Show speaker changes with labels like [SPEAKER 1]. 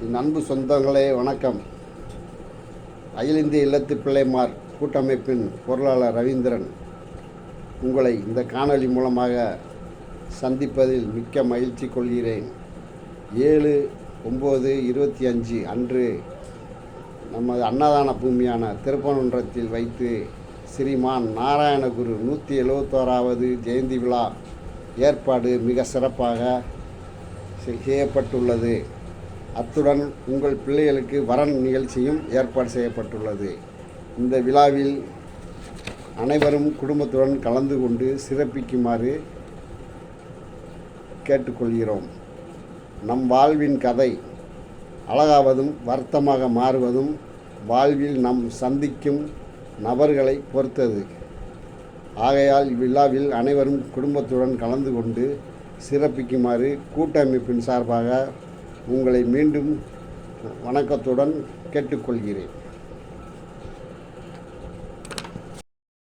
[SPEAKER 1] என் அன்பு சொந்தங்களே வணக்கம். அகில இந்திய இல்லத்து பிள்ளைமார் கூட்டமைப்பின் பொருளாளர் ரவீந்திரன் உங்களை இந்த காணொளி மூலமாக சந்திப்பதில் மிக்க மகிழ்ச்சி கொள்கிறேன். 7/9/25 அன்று நமது அன்னதான பூமியான திருப்பரங்குன்றத்தில் வைத்து ஸ்ரீமான் நாராயணகுரு 171வது ஜெயந்தி விழா ஏற்பாடு மிக சிறப்பாக செய்யப்பட்டுள்ளது. அத்துடன் உங்கள் பிள்ளைகளுக்கு வரன் நிகழ்ச்சியும் ஏற்பாடு செய்யப்பட்டுள்ளது. இந்த விழாவில் அனைவரும் குடும்பத்துடன் கலந்து கொண்டு சிறப்பிக்குமாறு கேட்டுக்கொள்கிறோம். நம் வாழ்வின் கதை அழகாவதும் வருத்தமாக மாறுவதும் வாழ்வில் நாம் சந்திக்கும் நபர்களை பொறுத்தது. ஆகையால் இவ்விழாவில் அனைவரும் குடும்பத்துடன் கலந்து கொண்டு சிறப்பிக்குமாறு கூட்டமைப்பின் சார்பாக உங்களை மீண்டும் வணக்கத்துடன் கேட்டுக்கொள்கிறேன்.